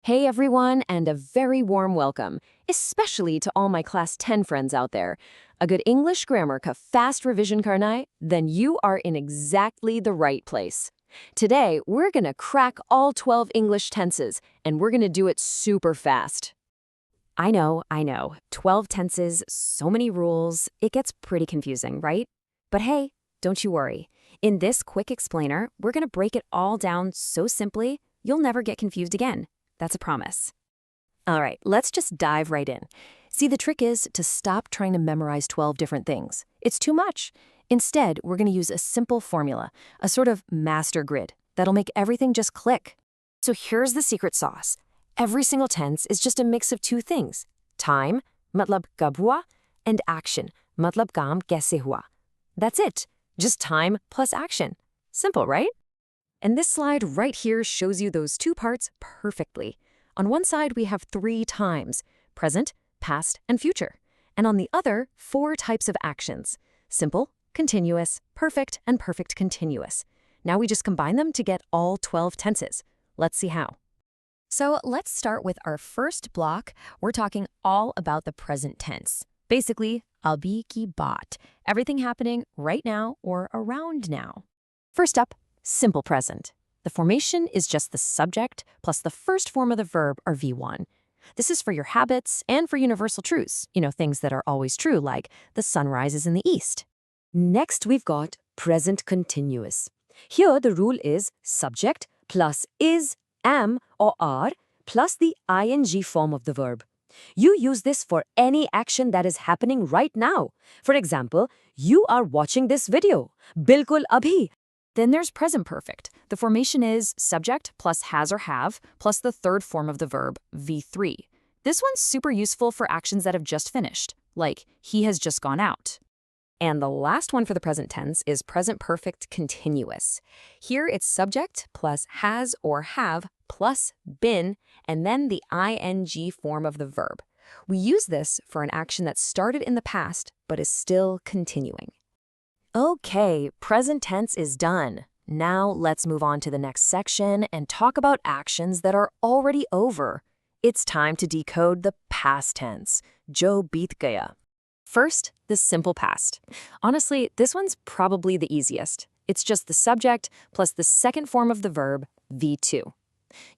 Hey everyone, and a very warm welcome, especially to all my Class 10 friends out there. A good English grammar ka fast revision karnai? Then you are in exactly the right place. Today, we're gonna crack all 12 English tenses, and we're gonna do it super fast. I know. 12 tenses, so many rules, it gets pretty confusing, right? But hey, don't you worry. In this quick explainer, we're gonna break it all down so simply, you'll never get confused again. That's a promise. All right, let's just dive right in. See, the trick is to stop trying to memorize 12 different things. It's too much. Instead, we're going to use a simple formula, a sort of master grid, that'll make everything just click. So here's the secret sauce. Every single tense is just a mix of two things. Time, matlab kab hua, and action, matlab kaam kaise hua. That's it. Just time plus action. Simple, right? And this slide right here shows you those two parts perfectly. On one side, we have 3 times: present, past, and future. And on the other, 4 types of actions: simple, continuous, perfect, and perfect continuous. Now we just combine them to get all 12 tenses. Let's see how. So let's start with our first block. We're talking all about the present tense. Basically, abhi ki baat, everything happening right now or around now. First up, simple present. The formation is just the subject plus the first form of the verb, or V1. This is for your habits and for universal truths, things that are always true, like the sun rises in the east. Next, we've got present continuous. Here, the rule is subject plus is, am, or are plus the ing form of the verb. You use this for any action that is happening right now. For example, you are watching this video. Bilkul abhi. Then there's present perfect. The formation is subject plus has or have plus the third form of the verb, V3. This one's super useful for actions that have just finished, like he has just gone out. And the last one for the present tense is present perfect continuous. Here it's subject plus has or have plus been, and then the ing form of the verb. We use this for an action that started in the past but is still continuing. Okay, present tense is done. Now let's move on to the next section and talk about actions that are already over. It's time to decode the past tense, jo beet gaya. First, the simple past. Honestly, this one's probably the easiest. It's just the subject plus the second form of the verb, V2.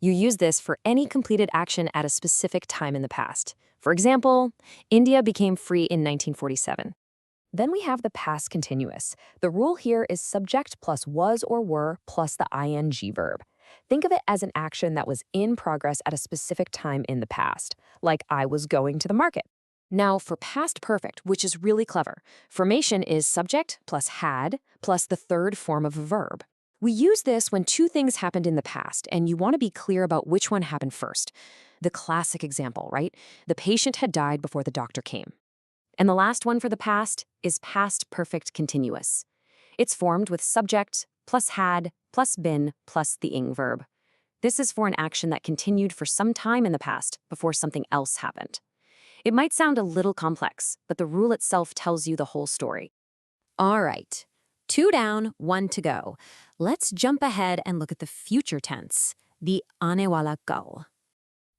You use this for any completed action at a specific time in the past. For example, India became free in 1947. Then we have the past continuous. The rule here is subject plus was or were plus the ing verb. Think of it as an action that was in progress at a specific time in the past, like I was going to the market. Now for past perfect, which is really clever, formation is subject plus had plus the third form of a verb. We use this when 2 things happened in the past and you want to be clear about which one happened first. The classic example, right? The patient had died before the doctor came. And the last one for the past is past perfect continuous. It's formed with subject plus had plus been plus the ing verb. This is for an action that continued for some time in the past before something else happened. It might sound a little complex, but the rule itself tells you the whole story. All right, 2 down, 1 to go. Let's jump ahead and look at the future tense, the aane wala kal.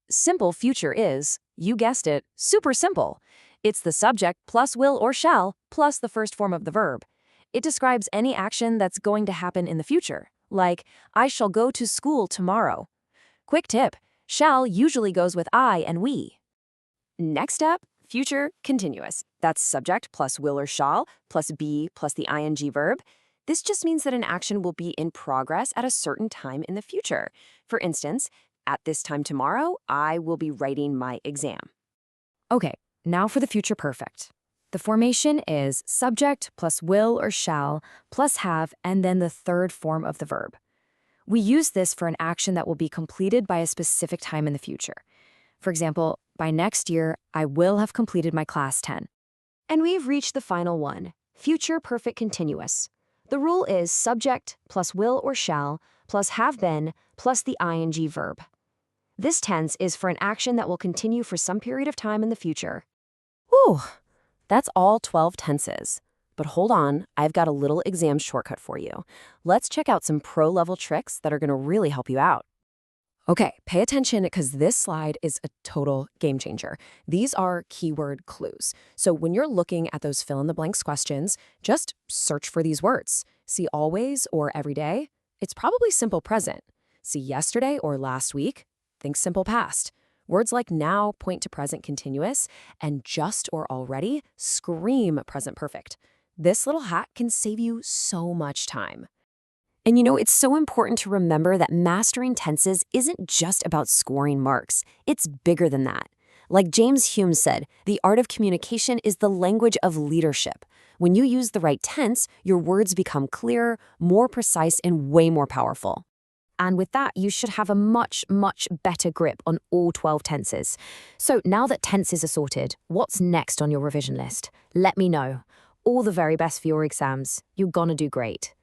Simple future is, you guessed it, super simple. It's the subject plus will or shall plus the first form of the verb. It describes any action that's going to happen in the future, like, I shall go to school tomorrow. Quick tip, shall usually goes with I and we. Next up, future continuous. That's subject plus will or shall plus be plus the ing verb. This just means that an action will be in progress at a certain time in the future. For instance, at this time tomorrow, I will be writing my exam. Okay. Now for the future perfect. The formation is subject plus will or shall plus have and then the third form of the verb. We use this for an action that will be completed by a specific time in the future. For example, by next year, I will have completed my class 10. And we've reached the final one, future perfect continuous. The rule is subject plus will or shall plus have been plus the ing verb. This tense is for an action that will continue for some period of time in the future. Whew, that's all 12 tenses. But hold on, I've got a little exam shortcut for you. Let's check out some pro-level tricks that are going to really help you out. Okay, pay attention because this slide is a total game changer. These are keyword clues. So when you're looking at those fill-in-the-blanks questions, just search for these words. See always or every day? It's probably simple present. See yesterday or last week? Think simple past. Words like now point to present continuous, and just or already scream present perfect. This little hack can save you so much time. And it's so important to remember that mastering tenses isn't just about scoring marks. It's bigger than that. Like James Hume said, the art of communication is the language of leadership. When you use the right tense, your words become clearer, more precise, and way more powerful. And with that, you should have a much, much better grip on all 12 tenses. So now that tenses are sorted, what's next on your revision list? Let me know. All the very best for your exams. You're gonna do great.